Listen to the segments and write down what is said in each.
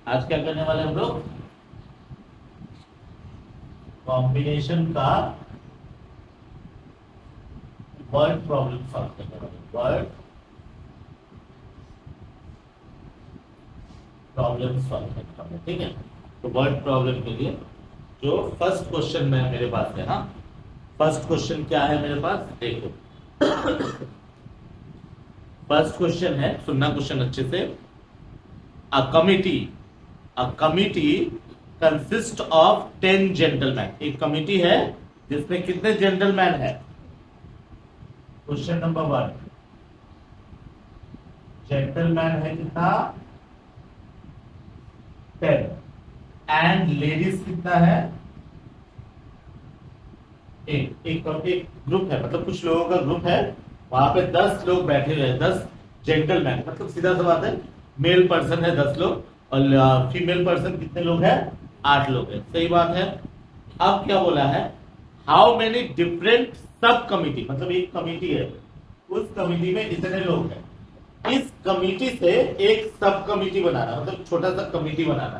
आज क्या करने वाले हम लोग? कॉम्बिनेशन का वर्ड प्रॉब्लम सॉल्व करने वाले, वर्ड प्रॉब्लम सॉल्व करने वाले। ठीक है, तो वर्ड प्रॉब्लम के लिए जो फर्स्ट क्वेश्चन में मेरे पास है ना, फर्स्ट क्वेश्चन क्या है मेरे पास, देखो। फर्स्ट क्वेश्चन है, सुनना क्वेश्चन अच्छे से। A committee consist of 10 gentleman. एक कमिटी है जिसमें कितने जेंटलमैन है? क्वेश्चन नंबर 1, जेंटलमैन है कितना? 10। एंड लेडीज कितना है? एक ग्रुप है, मतलब कुछ लोगों का ग्रुप है, वहां पे 10 लोग बैठे हुए हैं, 10 जेंटलमैन, मतलब सीधा सा बात है, मेल पर्सन है 10 लोग और फीमेल पर्सन कितने लोग हैं? 8 लोग हैं। सही बात है। अब क्या बोला है? हाउ मेनी डिफरेंट सब कमिटी, मतलब एक कमिटी है, उस कमिटी में इतने लोग हैं, इस कमिटी से एक सब कमिटी बनाना, मतलब छोटा सा committee banana.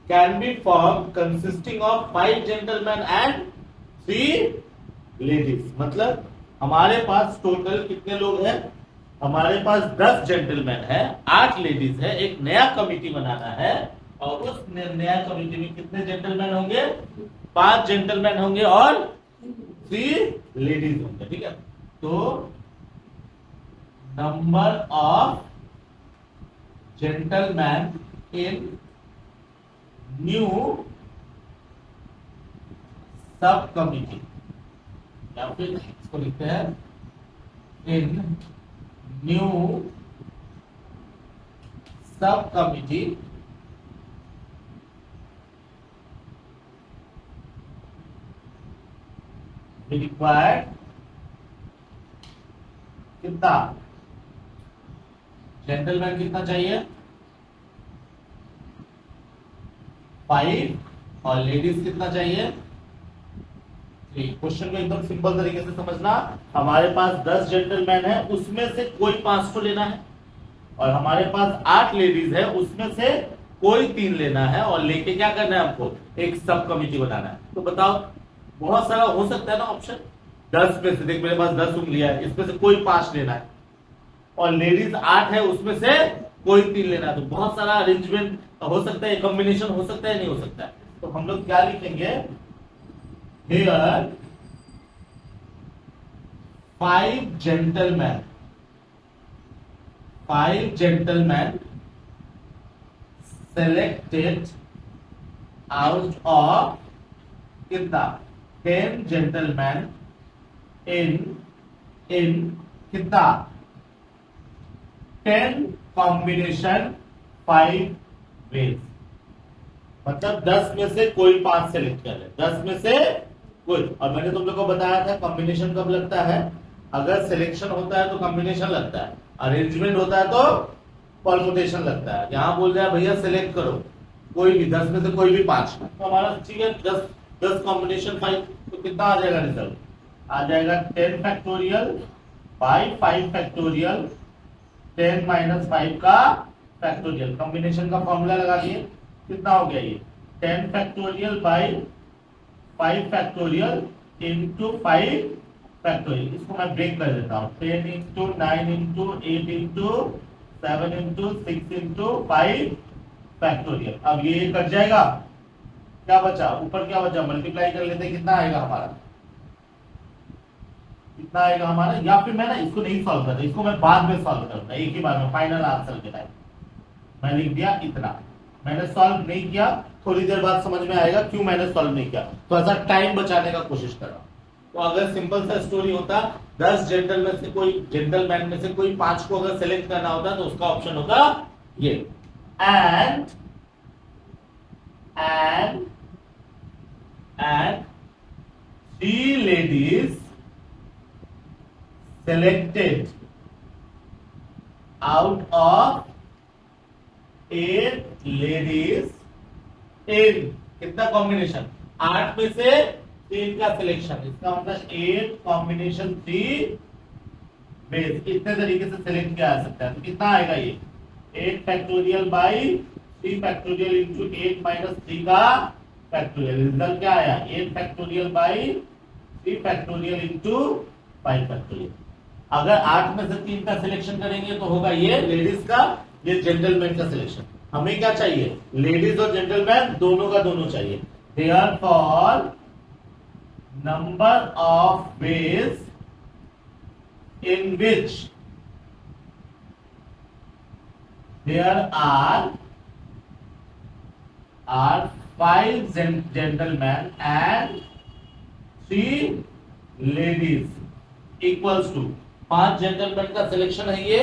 Can be form consisting of 5 gentleman and 3 ladies. मतलब हमारे पास टोटल कितने लोग हैं? हमारे पास 10 जेंटलमैन है, 8 लेडीज है, एक नया कमिटी बनाना है और उस नया कमिटी में कितने जेंटलमैन होंगे? 5 जेंटलमैन होंगे और 3 लेडीज होंगे। ठीक है, तो number of gentleman in new सब कमिटी, या फिर इसको लिखते हैं इन न्यू सब कमिटी रिक्वायर्ड कितना जेंटलमैन कितना चाहिए? 5 और लेडीज कितना चाहिए? 3। क्वेश्चन को एकदम सिंपल तरीके से समझना। हमारे पास 10 जेंटलमैन है, उसमें से कोई 5 को लेना है, और हमारे पास 8 लेडीज है, उसमें से कोई 3 लेना है, और लेके क्या करना है हमको? एक सब कमिटी बनाना है। तो बताओ, बहुत सारा हो सकता है ना ऑप्शन। 10 में से देख, मेरे पास 10 उंगलियां है, इसमें से कोई 5 लेना है, और लेडीज 8 है, उसमें से कोई 3 लेना है। तो बहुत सारा अरेंजमेंट हो सकता है, कॉम्बिनेशन हो सकता है, नहीं हो सकता है। तो हम लोग क्या लिखेंगे? Here 5 gentleman selected out of कितना? 10 जेंटलमैन इन कितना? 10 कॉम्बिनेशन 5 वेज। मतलब 10 में से कोई 5 सेलेक्ट कर ले, 10 में से कोई। और मैंने तुम लोग को बताया था कॉम्बिनेशन कब लगता है? अगर सिलेक्शन होता है तो कॉम्बिनेशन लगता है, अरेंजमेंट होता है तो परमुटेशन लगता है। यहां बोल रहा है भैया सिलेक्ट करो कोई भी, 10 में से कोई भी 5, तो हमारा ठीक है 10 कॉम्बिनेशन 5, तो कितना आ जाएगा रिजल्ट? आ जाएगा 10 फैक्टोरियल बाई 5 फैक्टोरियल 10 माइनस 5 का फैक्टोरियल। कॉम्बिनेशन का फॉर्मूला लगा दिए, कितना हो गया ये? 10 factorial by 5 factorial into 5 factorial. इसको मैं ब्रेक कर देता हूँ, 10 into 9 into 8 into 7 into 6 into 5 factorial. अब ये कट जाएगा, क्या बचा ऊपर? क्या बचा? मल्टीप्लाई कर लेते, कितना आएगा हमारा? कितना आएगा हमारा? या फिर मैं ना इसको नहीं सॉल्व करता, इसको मैं बाद में सॉल्व करूंगा, एक ही बार में फाइनल आंसर के टाइम मैं लिख दिया इतना। मैंने सॉल्व नहीं किया, थोड़ी देर बाद समझ में आएगा क्यों मैंने सॉल्व नहीं किया, तो ऐसा टाइम बचाने का कोशिश कर रहा हूं। तो अगर सिंपल सा स्टोरी होता, 10 जेंटलमैन में से कोई 5 को अगर सेलेक्ट करना होता तो उसका ऑप्शन होता ये, and 3 ladies selected out of 8 ladies in कितना कॉम्बिनेशन? 8 में से 3 का सिलेक्शन। इसका मतलब 8 कॉम्बिनेशन 3 बेस। इतने तरीके से सिलेक्ट किया जा सकता है। तो कितना आएगा ये? 8 factorial by 3 factorial into 8 minus 3 का फैक्टोरियल। रिजल्ट क्या आया? 8 factorial by 3 factorial into 5 factorial. अगर 8 में से 3 का सिलेक्शन करेंगे तो होगा ये लेडीज का, ये जेंटलमैन का सिलेक्शन। हमें क्या चाहिए? लेडीज और जेंटलमैन दोनों का दोनों चाहिए। Therefore number of ways in which there are 5 gentlemen and 3 ladies equals to 5 gentleman का सिलेक्शन है ये,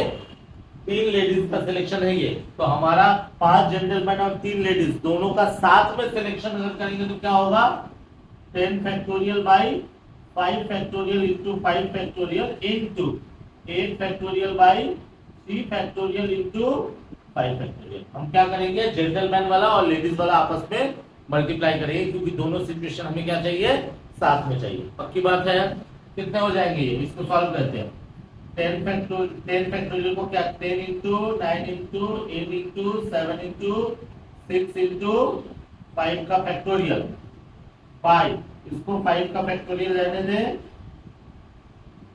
3 लेडीज का सिलेक्शन है ये। तो हमारा 5 जेंटलमैन और 3 लेडीज दोनों का साथ में सिलेक्शन अगर करेंगे तो क्या होगा? 10 factorial by 5 factorial into 5 factorial into 8 factorial by 3 factorial into 5 factorial. हम क्या करेंगे? जेंटलमैन वाला और लेडीज वाला आपस में मल्टीप्लाई करेंगे, क्योंकि दोनों सिचुएशन हमें क्या चाहिए? साथ में चाहिए। पक्की बात है? कितने हो जाएंगे ये? इसको सॉल्व करते हैं। 10 फैक्टोरियल को क्या? 10 into 9 into 8 into 7 into 6 into 5 का फैक्टोरियल 5। इसको 5 का फैक्टोरियल रहने दें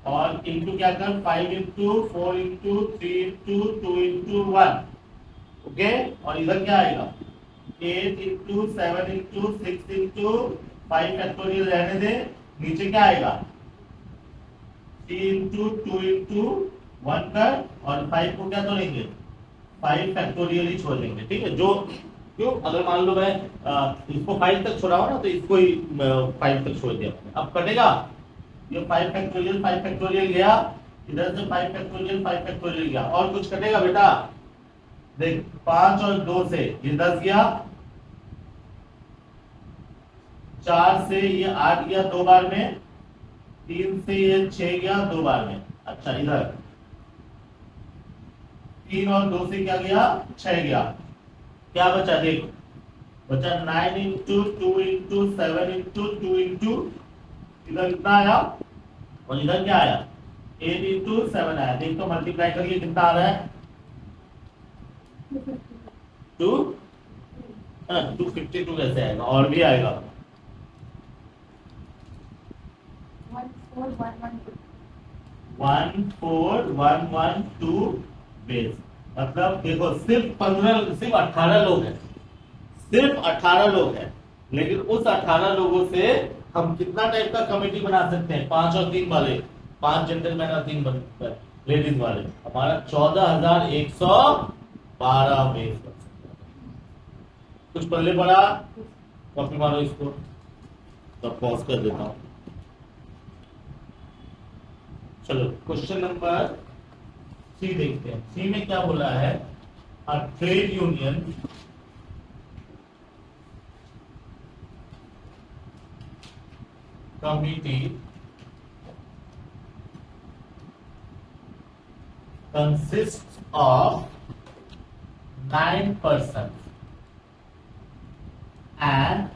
और इंटू क्या कर? 5 into 4 into 3 into 2 into 1। Okay, और इधर क्या आएगा? 8 इंटू 7 इंटू 6 इंटू 5 फैक्टोरियल रहने दें। नीचे क्या आएगा? 3 इंटू 2 इंटू 1 कर, और 5 को क्या तोड़ेंगे? 5 फैक्टोरियल ही छोड़ देंगे। ठीक है, जो क्यों? अगर मान लो मैं इसको 5 तक छोड़ा हो ना, तो इसको ही 5 तक छोड़ दिया। अब कटेगा ये 5 फैक्टोरियल गया, इधर से 5 फैक्टोरियल गया। और कुछ कटेगा बेटा? देख, 5 और 2 से ये 10 गया, 4 से ये 8 गया 2 बार में, 3 से ये 6 गया 2 बार में। अच्छा, इधर 3 और 2 से क्या गया? 6 गया। क्या बचा? देखो बचा 9 इंटू 2 इंटू 7 इंटू 2 इंटू, इधर कितना आया? और इधर क्या आया? 8 इंटू 7 आया। देख तो मल्टीप्लाई करिए कितना आ रहा है? 252 कैसे आएगा? और भी आएगा। 14112 बेस। मतलब देखो, सिर्फ 18 लोग हैं, सिर्फ 18 लोग हैं, लेकिन उस 18 लोगों से हम कितना टाइप का कमेटी बना सकते हैं? 5 और 3 वाले, 5 जेंटलमैन और 3 लेडीज वाले। हमारा 14,112 बेस बन सकता है। कुछ पहले पढ़ा? कॉपी मारो इसको, तब पॉज कर देता हूं। चलो क्वेश्चन नंबर 3 देखते हैं। 3 में क्या बोला है? अ trade union committee consists of 9 persons and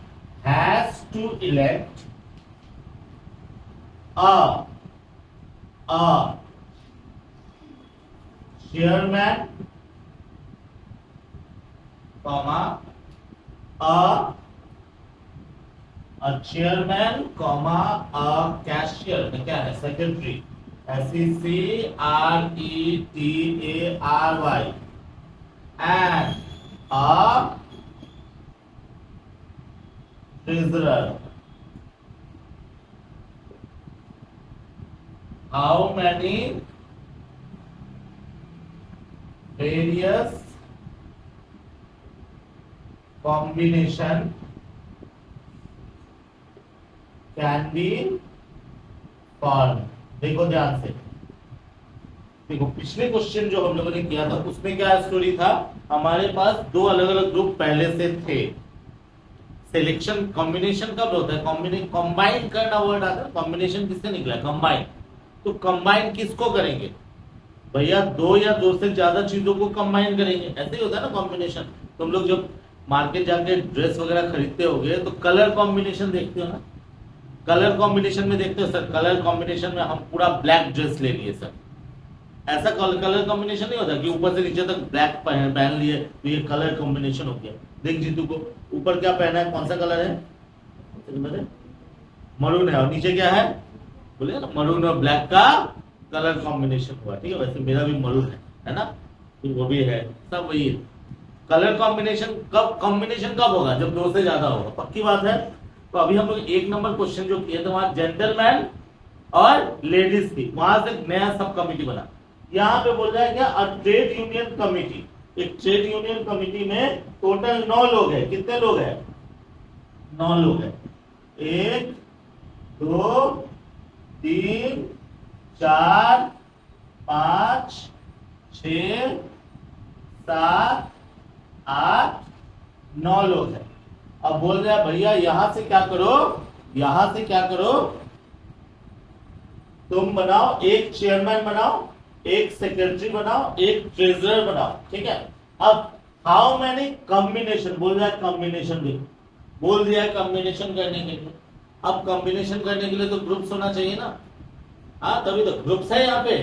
has to elect a chairman, comma a chairman, comma a cashier, क्या है? Secretary, SECRETARY, and a treasurer. How many various combination can be formed? देखो ध्यान से, देखो पिछले क्वेश्चन जो हम लोगों ने किया था उसमें क्या स्टोरी था? हमारे पास 2 अलग अलग ग्रुप पहले से थे। सिलेक्शन कॉम्बिनेशन कब होता है? कंबाइन करना वर्ड आता है। कॉम्बिनेशन किससे निकला? कंबाइन। तो कंबाइन किसको करेंगे भैया? 2 या 2 से ज्यादा चीजों को कंबाइन करेंगे। ऐसे ही होता है ना कॉम्बिनेशन। तुम लोग जब मार्केट जाके ड्रेस वगैरह खरीदते होगे तो कलर कॉम्बिनेशन देखते हो ना? कलर कॉम्बिनेशन में देखते हो सर, कलर कॉम्बिनेशन में हम पूरा ब्लैक ड्रेस ले लिए सर, ऐसा कलर कॉम्बिनेशन नहीं होता कि ऊपर से नीचे तक ब्लैक पहन लिए तो ये कलर कॉम्बिनेशन हो गया। देख जीतू को ऊपर क्या पहना है, कौन सा कलर है, मरून है, और नीचे क्या है बोले ना, मरून और ब्लैक का कलर कॉम्बिनेशन हुआ। ठीक है, वैसे मेरा भी मरून है ना, तो वो भी है, सब वही है। कलर कॉम्बिनेशन कब होगा, जब दो से ज्यादा होगा, पक्की बात है। तो अभी हम लोग एक नंबर क्वेश्चन जो किए थे वहां जेंटलमैन और लेडीज थी, वहां से नया सब कमिटी बना। यहाँ पे बोल रहा है क्या, ट्रेड यूनियन कमिटी। एक ट्रेड यूनियन कमिटी में टोटल 9 लोग हैं। कितने लोग हैं, 9 लोग हैं। 1 2 3 4 5 6 7 8 9 लोग हैं। अब बोल रहे हैं भैया यहां से क्या करो, तुम बनाओ, एक चेयरमैन बनाओ, एक सेक्रेटरी बनाओ, एक ट्रेजरर बनाओ। ठीक है, अब हाउ मैनी कॉम्बिनेशन, बोल रहा है कॉम्बिनेशन भी बोल दिया है कॉम्बिनेशन करने के लिए। अब कॉम्बिनेशन करने के लिए तो ग्रुप्स होना चाहिए ना, हाँ तभी तो ग्रुप्स है। यहाँ पे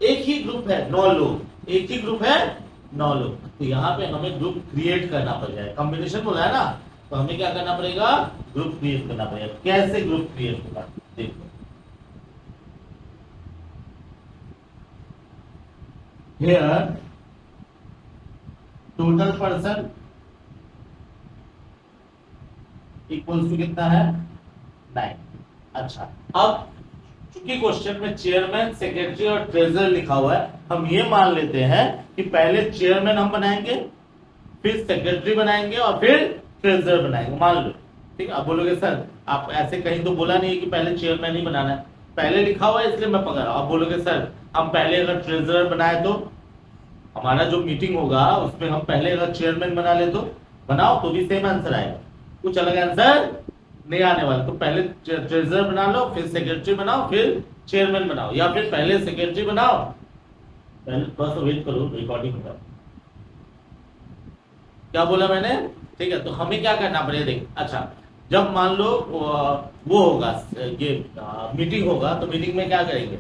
एक ही ग्रुप है 9 लोग, एक ही ग्रुप है 9 लोग, तो यहाँ पे हमें ग्रुप क्रिएट करना पड़ जाए। कॉम्बिनेशन बोला है ना, तो हमें क्या करना पड़ेगा, ग्रुप क्रिएट करना पड़ेगा। कैसे ग्रुप क्रिएट होगा देखो, here total person equals to कितना है, 9। अच्छा, अब चूंकि क्वेश्चन में चेयरमैन, सेक्रेटरी और ट्रेजरर लिखा हुआ है, हम ये मान लेते हैं कि पहले चेयरमैन हम बनाएंगे, फिर सेक्रेटरी बनाएंगे और फिर ट्रेजरर बनाएंगे, मान लो। ठीक है, अब बोलोगे सर आप ऐसे कहीं तो बोला नहीं है कि पहले चेयरमैन ही बनाना है, पहले लिखा हुआ है इसलिए मैं पकड़ रहा हूं। अब बोलोगे सर हम पहले अगर ट्रेजरर बनाए तो हमारा जो मीटिंग होगा उसमें हम पहले अगर चेयरमैन बना ले तो बनाओ, तो भी सेम आंसर आएगा, कुछ अलग आंसर नहीं आने वाला। तो पहले ट्रेजरर बना लो, फिर सेक्रेटरी बनाओ, फिर चेयरमैन बनाओ, या फिर पहले सेक्रेटरी बनाओ। पहले थोड़ा सा वेट करो, रिकॉर्डिंग होगा। क्या बोला मैंने, ठीक है। तो हमें क्या करना पड़ेगा, देख अच्छा, जब मान लो वो होगा, ये मीटिंग होगा, तो मीटिंग में क्या करेंगे,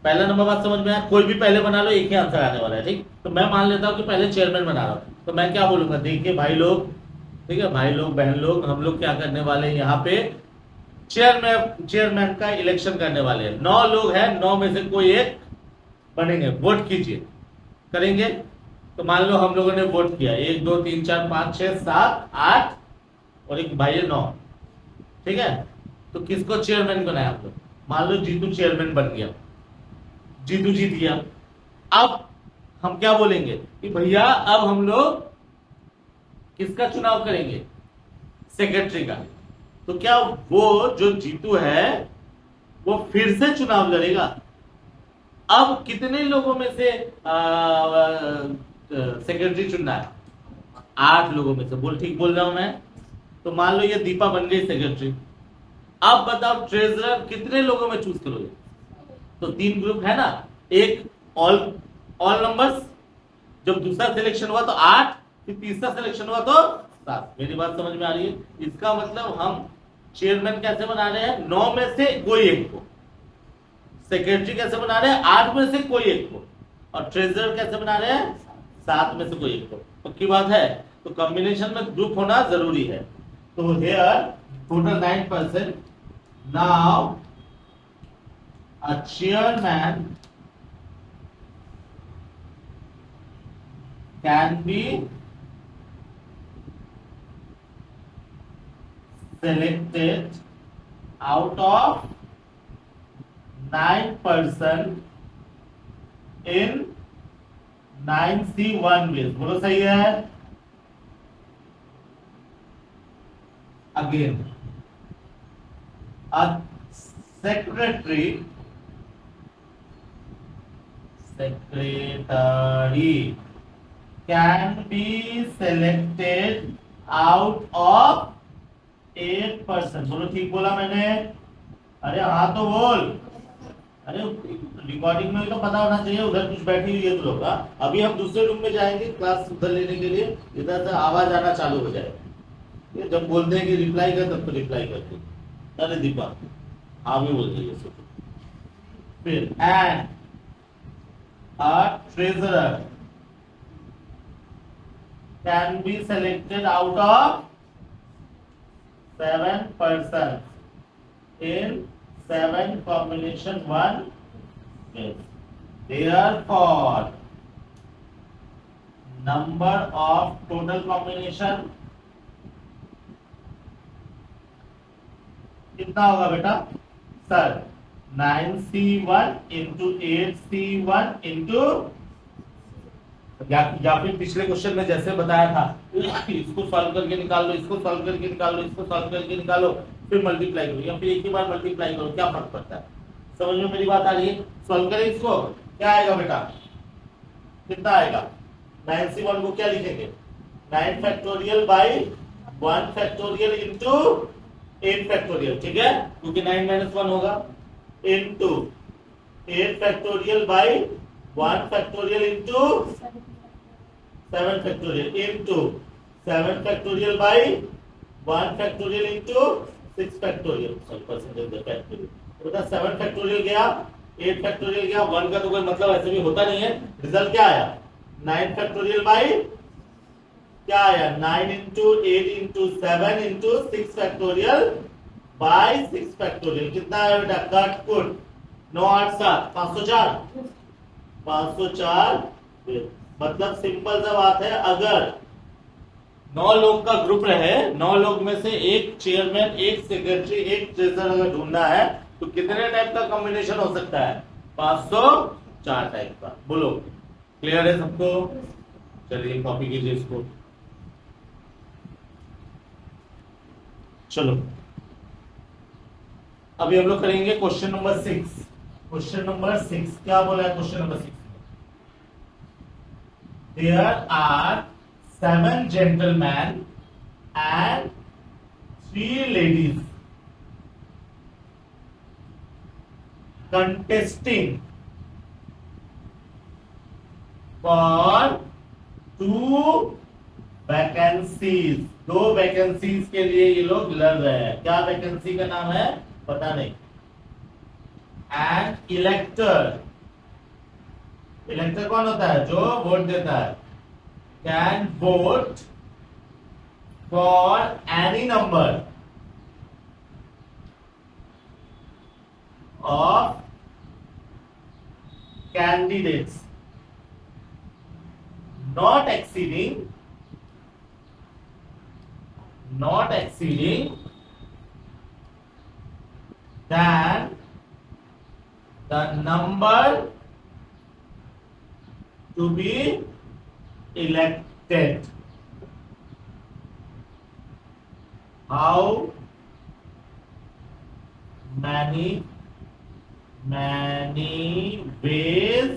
पहला नंबर बात समझ में आया, कोई भी पहले बना लो, एक ही आंसर आने वाला है। ठीक, तो मैं मान लेता हूं कि पहले चेयरमैन बना रहा हूं, तो मैं क्या बोलूंगा, देखिए भाई लोग, ठीक है भाई लोग बहन लोग, हम लोग क्या करने वाले हैं, यहाँ पे चेयरमैन का इलेक्शन करने वाले हैं। 9 लोग हैं, 9 में से कोई एक बनेंगे, वोट कीजिए, करेंगे। तो मान लो हम लोगों ने वोट किया, 1 2 3 4 5 6 7 8 और एक भाई है 9। ठीक है, तो किसको चेयरमैन बनाया हम लोग, मान लो जीतू चेयरमैन बन गया, जीतू जीत गया। अब हम क्या बोलेंगे कि भैया अब हम लोग किसका चुनाव करेंगे, सेक्रेटरी का। तो क्या वो जो जीतू है वो फिर से चुनाव लड़ेगा। अब कितने लोगों में से सेक्रेटरी चुनना है, 8 लोगों में से, बोल ठीक बोल रहा हूं मैं। तो मान लो ये दीपा बन गई सेक्रेटरी। अब बताओ ट्रेजरर कितने लोगों में चूज करोगे, तो 3 ग्रुप है ना, एक ऑल नंबर्स, जब दूसरा सिलेक्शन हुआ तो 8, फिर तीसरा सिलेक्शन हुआ तो 7। मेरी बात समझ में आ रही है। इसका मतलब हम चेयरमैन कैसे बना रहे हैं, 9 में से कोई एक को, सेक्रेटरी कैसे बना रहे हैं, 8 में से कोई एक को, और ट्रेजरर कैसे बना रहे हैं, 7 में से कोई एक को। पक्की बात है, तो कॉम्बिनेशन में ग्रुप होना जरूरी है। तो here total 9%। Now a chairman can be selected out of 9% in 9C1 ways। बोलो सही है। Again, a secretary can be selected out of 8%। बोलो ठीक बोला मैंने, अरे हाँ तो बोल, अरे रिकॉर्डिंग में भी तो पता होना चाहिए, उधर कुछ बैठी हुई है तो लोग। अभी हम दूसरे रूम में जाएंगे क्लास उधर लेने के लिए, इधर से आवाज आना चालू हो जाएगा। जब बोलते हैं कि रिप्लाई कर, तब तो रिप्लाई करते। अरे दीपा हाँ भी बोल रही है। फिर and A treasurer can be selected out of 7 persons in 7 combination 1 ways. Therefore, number of total combination कितना होगा बेटा sir 9C1 into 8C1 into या फिर पिछले क्वेश्चन में जैसे बताया था इसको सॉल्व करके निकाल लो, इसको सॉल्व करके निकाल लो, इसको सॉल्व करके निकालो, फिर मल्टीप्लाई करो या फिर एक ही बार मल्टीप्लाई करो, क्या फर्क पड़ता है? समझ में मेरी बात आ रही है? सॉल्व करें इसको, क्या आएगा बेटा? कितना आएगा? 9C1 को क्या लिखेंगे? 9 factorial by 1 factorial into 8 factorial, ठीक है, क्योंकि 9 माइनस 1 होगा, into 8 factorial by 1 factorial into 7 factorial into 7 factorial by 1 factorial into 6 factorial, sorry percentage factorial, तो 7 फैक्टोरियल गया, 8 फैक्टोरियल गया, 1 का तो कोई मतलब ऐसे भी होता नहीं है, रिजल्ट क्या आया? 9 फैक्टोरियल बाई क्या आया? 9 into 8 into 7 into 6 factorial by 6 factorial, कितना है बेटा? कट कुट 9 8 7 504 504। मतलब सिंपल सा बात है, अगर 9 लोग का ग्रुप रहे, 9 लोग में से एक चेयरमैन, एक सेक्रेटरी, एक ट्रेजरर अगर ढूंढना है तो कितने टाइप का कॉम्बिनेशन हो सकता है? 504 टाइप का। बोलो क्लियर है सबको? चलिए कॉपी कीजिए इसको। चलो अभी हम लोग करेंगे क्वेश्चन नंबर 6। क्वेश्चन नंबर 6 क्या बोला है? Question number 6 there are 7 gentlemen and 3 ladies contesting for 2 vacancies. 2 vacancies के लिए ये लोग लड़ रहे हैं। क्या वैकेंसी का नाम है? पता नहीं। एंड इलेक्टर, इलेक्टर कौन होता है? जो वोट देता है। Can vote for any number of candidates not exceeding than the number to be elected. How many ways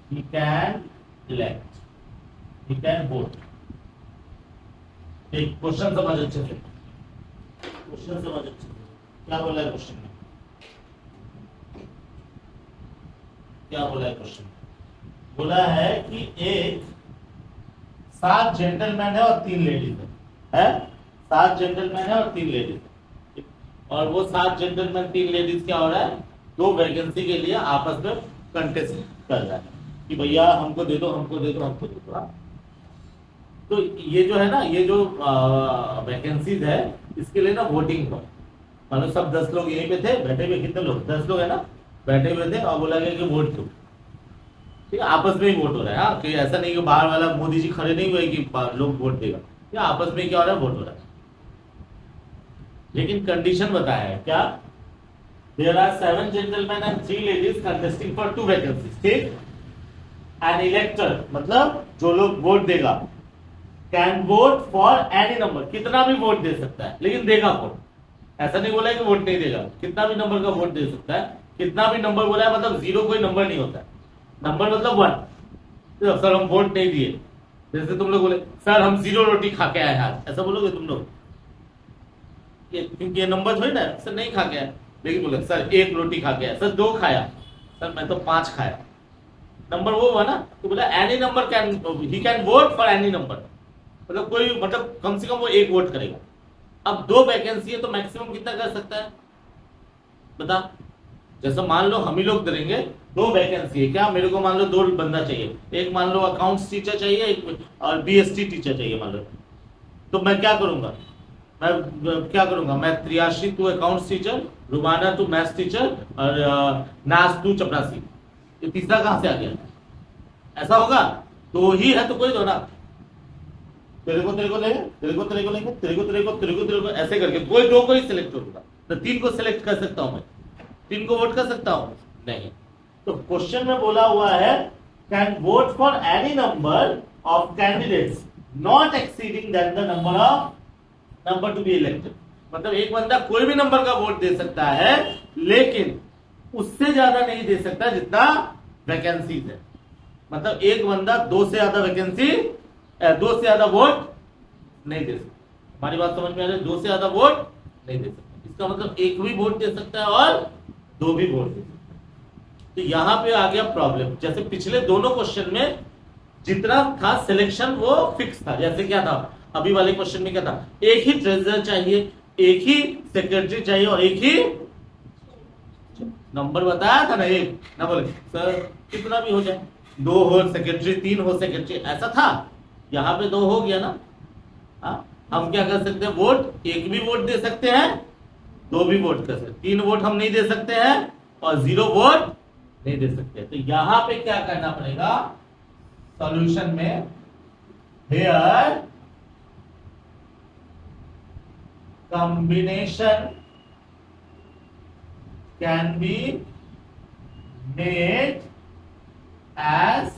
he can elect, he can vote. एक क्वेश्चन समझ अच्छे से, क्वेश्चन समझ अच्छे से। क्या बोला है क्वेश्चन में? क्या बोला है क्वेश्चन में? बोला है कि एक 7 जेंटलमैन है और 3 लेडीज है। 7 जेंटलमैन है और 3 लेडीज है, और वो 7 जेंटलमैन 3 लेडीज क्या हो रहा है? 2 वैकेंसी के लिए आपस में कंटेस्ट कर रहा है कि भैया हमको दे दो, हमको दे दो, हमको दे दो। तो ये जो है ना, ये जो वैकेंसीज है, इसके लिए ना वोटिंग हो। मतलब सब 10 लोग यहीं पे थे बैठे हुए, कितने लोग? 10 लोग है ना, बैठे हुए थे, और बोला गया कि वोट दो। ठीक है, आपस में ही वोट हो रहा है। हाँ, कि ऐसा नहीं कि बाहर वाला मोदी जी खड़े नहीं हुए कि लोग वोट देगा। या आपस में क्या हो रहा है? वोट हो रहा है। लेकिन कंडीशन बताया है क्या? There are 7 gentleman and 3 ladies contesting for 2 vacancies. ठीक, एन इलेक्टर मतलब जो लोग वोट देगा, can vote for any number, कितना भी वोट दे सकता है, लेकिन देगा वोट। ऐसा नहीं बोला है कि वोट नहीं देगा, कितना भी नंबर का वोट दे सकता है। कितना भी नंबर बोला है मतलब 0 कोई नंबर नहीं होता है, नंबर मतलब 1। तो सर हम वोट नहीं दिए, जैसे तुम लोग बोले सर हम 0 रोटी खा के आए आज, ऐसा बोलोगे तुम लोग? क्योंकि ये नंबर थोड़ी ना, सर नहीं खा के आए। लेकिन बोले सर 1 रोटी खा के आया, सर 2 खाया, सर मैं तो 5 खाया, नंबर वो हुआ ना। तो बोला any number can, he can vote for any number, मतलब कोई, मतलब कम से कम वो 1 वोट करेगा। अब 2 वैकेंसी है तो मैक्सिमम कितना कर सकता है? बता। जैसे मान लो हम ही लोग करेंगे, 2 वैकेंसी है क्या, मेरे को मान लो 2 बंदा चाहिए, एक मान लो अकाउंट्स टीचर चाहिए, एक और बीएसटी टीचर चाहिए मान लो, तो मैं क्या करूंगा, मैं 83 to accounts teacher, Rumana to maths teacher और नाज टू चपरासी, ये तीसरा कहां से आ गया, ऐसा होगा, 2 ही है तो कोई दो ना, तेरे को लेंगे, तेरे को लेंगे, तेरे को ऐसे करके कोई 2 को ही सिलेक्ट होगा, तो 3 को सिलेक्ट कर सकता हूं मैं, 3 को वोट कर सकता हूं नहीं। तो क्वेश्चन में बोला हुआ है can vote for any number of candidates not exceeding than the number to be elected, मतलब एक बंदा कोई भी नंबर का वोट दे सकता है लेकिन उससे ज्यादा नहीं दे सकता जितना वैकेंसीज है, मतलब एक बंदा 2 से ज्यादा वैकेंसी 2 से ज्यादा वोट नहीं दे सकता, हमारी बात समझ में आ रही है, 2 से ज्यादा वोट नहीं दे सकता, इसका मतलब एक भी वोट दे सकता है और 2 भी वोट दे सकता है। तो यहां पे आ गया प्रॉब्लम, जैसे पिछले दोनों क्वेश्चन में जितना था सिलेक्शन वो फिक्स था, जैसे क्या था अभी वाले क्वेश्चन में क्या था, एक ही ट्रेजरर चाहिए, एक ही सेक्रेटरी चाहिए और एक ही नंबर बताया था ना, एक ना बोले सर कितना भी हो जाए, 2 हो सेक्रेटरी, 3 हो सेक्रेटरी, ऐसा था, यहां पे 2 हो गया ना। हम क्या कर सकते हैं, वोट एक भी वोट दे सकते हैं, 2 भी वोट कर सकते, 3 वोट हम नहीं दे सकते हैं और 0 वोट नहीं दे सकते। तो यहां पे क्या करना पड़ेगा सॉल्यूशन में, here combination can be made as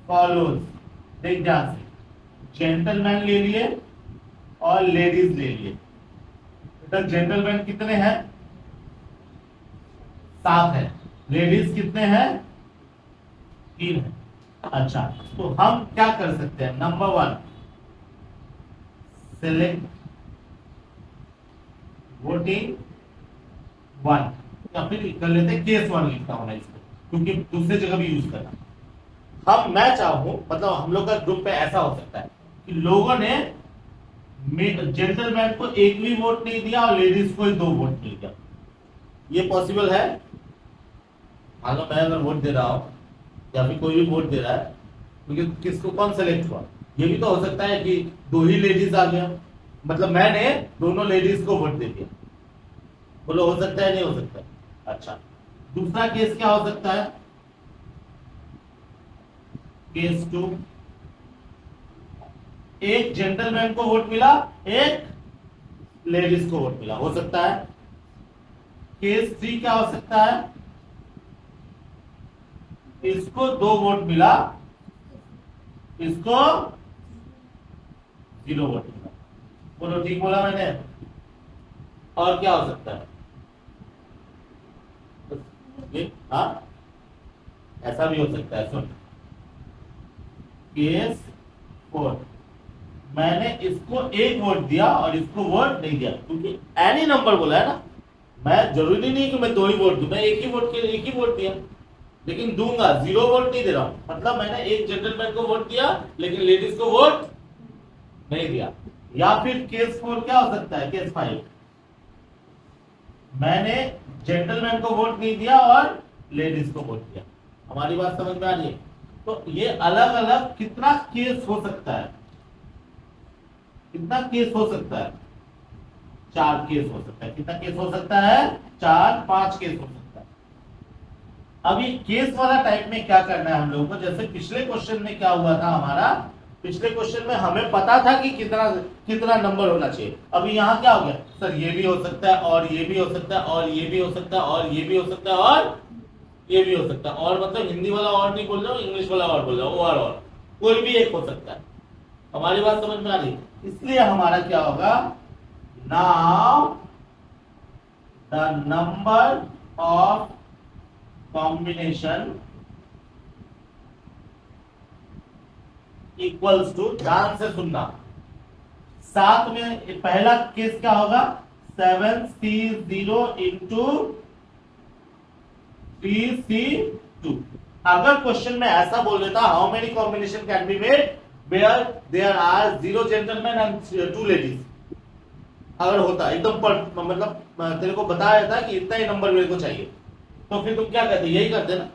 follows, देख ध्यान से, जेंटलमैन ले लिए और लेडीज ले लिए, तो जेंटलमैन कितने हैं 7 है, लेडीज कितने हैं 3 है। अच्छा तो हम क्या कर सकते हैं, नंबर 1 सेलेक्ट वोटिंग 1, या फिर कर लेते हैं केस 1 लिखता हूं मैं इसको, क्योंकि दूसरे जगह भी यूज करना। हम मैं चाहूं मतलब हम लोग का ग्रुप पे ऐसा हो सकता है कि लोगों ने जेंटलमैन को एक भी वोट नहीं दिया और लेडीज को ही 2 वोट मिल गया, ये पॉसिबल है। मान लो मैं अगर वोट दे रहा हूं या फिर कोई भी वोट दे रहा है, क्योंकि किसको कौन सेलेक्ट हुआ, ये भी तो हो सकता है कि 2 ही लेडीज आ गया, मतलब मैंने दोनों लेडीज को वोट दे दिया, बोलो हो सकता है नहीं हो सकता है। अच्छा दूसरा केस क्या हो सकता है, केस 2, एक जेंटलमैन को वोट मिला, एक लेडीज को वोट मिला, हो सकता है। केस 3 क्या हो सकता है, इसको 2 वोट मिला, इसको 0 वोट मिला, बोलो ठीक बोला मैंने। और क्या हो सकता है, हाँ ऐसा भी हो सकता है, सुन केस 4 मैंने इसको 1 वोट दिया और इसको वोट नहीं दिया, क्योंकि एनी नंबर बोला है ना, मैं जरूरी नहीं कि मैं 2 ही वोट दूं, मैं एक ही वोट दिया, लेकिन दूंगा 0 वोट नहीं दे रहा हूं, मतलब मैंने एक जेंटलमैन को वोट दिया लेकिन लेडीज को वोट नहीं दिया। या फिर केस 4 क्या हो सकता है, केस 5 मैंने जेंटलमैन को वोट नहीं दिया और लेडीज को वोट दिया, हमारी बात समझ में आ रही है। तो ये अलग अलग कितना केस हो सकता है, कितना केस हो सकता है, 4 केस हो सकता है, कितना केस हो सकता है 4-5 केस हो सकता है। अब ये केस वाला टाइप में क्या करना है हम लोगों को, जैसे पिछले क्वेश्चन में क्या हुआ था हमारा, पिछले क्वेश्चन में हमें पता था कि कितना नंबर होना चाहिए, अभी यहां क्या हो गया सर, ये भी हो सकता है और ये भी हो सकता है और ये भी हो सकता है और ये भी हो सकता है और ये भी हो सकता है, और मतलब हिंदी वाला और नहीं बोल रहा हूं, इंग्लिश वाला और बोल रहा हूं, और कोई भी एक हो सकता है, हमारी बात समझ में आ रही है। इसलिए हमारा क्या होगा, now the number of combination equals to, ध्यान से सुनना, 7 में पहला केस क्या होगा, 7C0 इंटू 3C2। अगर क्वेश्चन में ऐसा बोल देता how many combination can be made where there are 0 gentleman and 2 ladies, अगर होता एकदम मतलब तेरे को बताया था कि इतना ही नंबर मेरे को चाहिए, तो फिर तुम क्या करते, यही करते ना।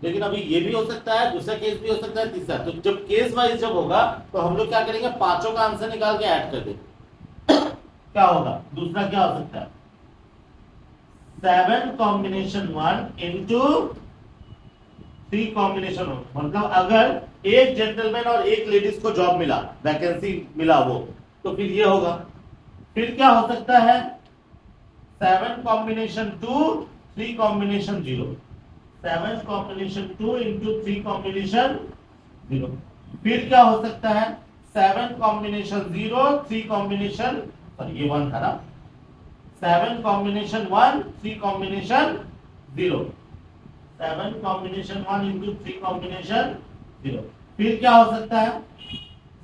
लेकिन अभी ये भी हो सकता है, दूसरा केस भी हो सकता है, तीसरा। तो जब केस वाइज जब होगा तो हम लोग क्या करेंगे, पांचों का आंसर निकाल के ऐड कर देंगे। क्या होगा, दूसरा क्या हो सकता है, 7 कॉम्बिनेशन 1 इंटू 3 कॉम्बिनेशन 1। मतलब अगर एक जेंटलमैन और एक लेडीज को जॉब मिला, वैकेंसी मिला वो, तो फिर ये होगा। फिर क्या हो सकता है, 7 combination 2 3 combination 0। 7 combination 2 into 3 combination 0। फिर क्या हो सकता है, 7 कॉम्बिनेशन 0 3 कॉम्बिनेशन, सॉरी ये 1 था ना, 7 combination 1 3 combination 0। 7 combination 1 into 3 combination 0। फिर क्या हो सकता है,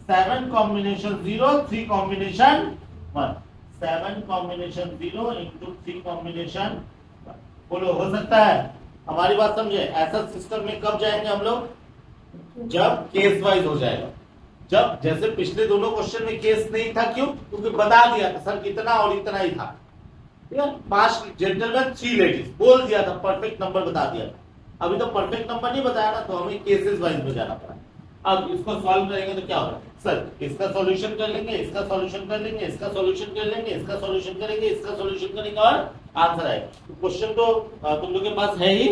7 combination 0 3 combination 1। 7 combination 0 into 3 combination 1। बोलो, हो सकता है? हमारी बात समझे? ऐसा सिस्टम में कब जाएंगे हम लोग, जब केस वाइज हो जाएगा। जब जैसे पिछले दोनों क्वेश्चन में केस नहीं था, क्यों? क्योंकि बता दिया था सर कितना और इतना ही था, ठीक है। 5 जेंटलमैन 3 लेडीज बोल दिया था, परफेक्ट नंबर बता दिया था। अभी तो परफेक्ट नंबर नहीं बताया ना, तो हमें केसेस वाइज में जाना पड़ा। अब इसको सॉल्व करेंगे तो क्या होगा, सर इसका सॉल्यूशन कर लेंगे, इसका सॉल्यूशन कर लेंगे, इसका सॉल्यूशन कर लेंगे, इसका सॉल्यूशन करेंगे, इसका सॉल्यूशन करेंगे और आंसर आएगा। क्वेश्चन तो तुम लोग के पास है ही।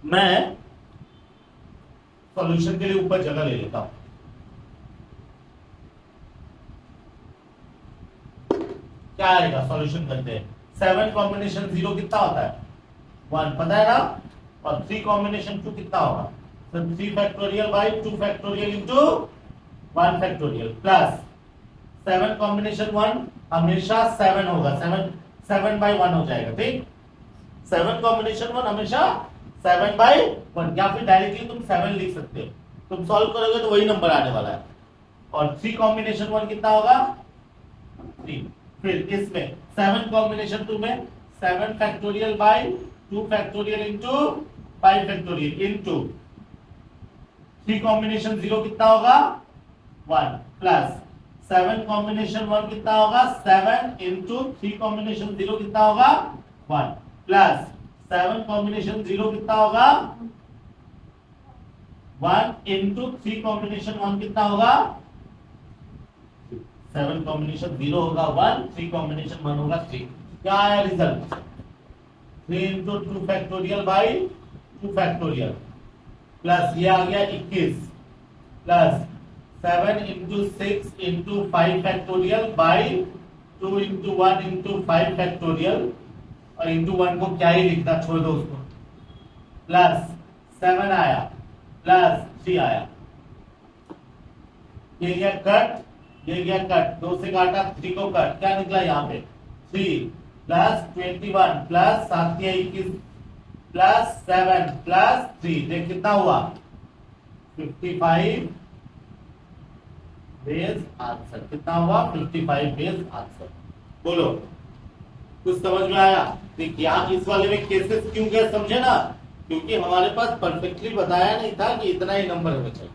मैं सॉल्यूशन के लिए ऊपर जगह ले लेता हूं। क्या आएगा, सॉल्यूशन करते हैं। 7 कॉम्बिनेशन 0 कितना होता है, 1 पता है ना, और 3 कॉम्बिनेशन 2 कितना होगा, तो 3 factorial by 2 factorial into 1 factorial plus 7 combination 1 हमेशा 7 होगा, 7 बाई 1 हो जाएगा, ठीक। 7 कॉम्बिनेशन 1 हमेशा 7 बाई 1, या फिर डायरेक्टली तुम 7 लिख सकते हो। तुम सॉल्व करोगे तो वही नंबर आने वाला है। और 3 कॉम्बिनेशन 1 कितना होगा, 3। फिर इसमें 7 कॉम्बिनेशन 2 में 7 factorial by 2 factorial into 5 factorial into 3 combination 0 कितना होगा, 1 प्लस 7 कॉम्बिनेशन 1 कितना होगा, 7 इंटू 3 कॉम्बिनेशन 0 कितना होगा, 1 प्लस 7 कॉम्बिनेशन 0 कितना होगा, 1 इंटू 3 कॉम्बिनेशन 1 कितना होगा, 7 कॉम्बिनेशन 0 होगा 1, 3 कॉम्बिनेशन 1 होगा 3। क्या आया result, 3 into 2 factorial by 2 factorial plus ये आ गया 21 plus 7 into 6 into 5 factorial by 2 into 1 into 5 factorial, और इंटू 1 को क्या ही लिखना, छोड़ दो उसको, प्लस 7 आया प्लस 3 आया। ये गया कट, ये गया कट, 2 से काटा 3 को कट, क्या निकला यहाँ पे 3 प्लस 21 प्लस 7 21 प्लस 7 प्लस 3, देख कितना हुआ 55 बेस आंसर। कितना हुआ 55 बेस आंसर। बोलो, कुछ समझ में आया? देखिए यहाँ इस वाले में केसेस क्यों गए, समझे ना, क्योंकि हमारे पास परफेक्टली बताया नहीं था कि इतना ही नंबर हमें चाहिए,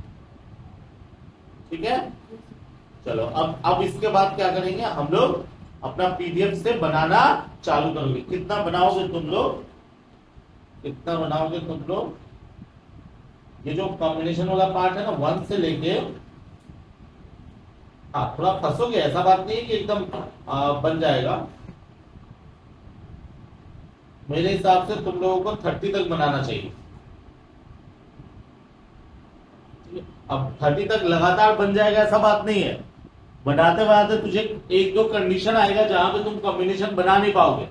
ठीक है। चलो अब इसके बाद क्या करेंगे, हम लोग अपना पीडीएफ से बनाना चालू करोगे। कितना बनाओगे तुम लोग, कितना बनाओगे तुम लोग, ये जो कॉम्बिनेशन वाला पार्ट है ना 1 से लेके, हाँ थोड़ा फंसोगे, ऐसा बात नहीं है कि एकदम बन जाएगा। मेरे हिसाब से तुम लोगों को 30 तक बनाना चाहिए। अब 30 तक लगातार बन जाएगा ऐसा बात नहीं है, बनाते बनाते तुझे एक दो कंडीशन आएगा जहां पे तुम कॉम्बिनेशन बना नहीं पाओगे।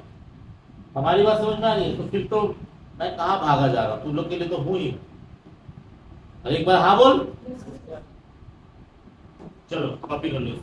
हमारी बात समझ में आ रही है? तो फिर तो मैं कहाँ भागा जा रहा हूं, तुम लोग के लिए तो हूं ही। एक बार हाँ बोल, चलो कॉपी कर लो।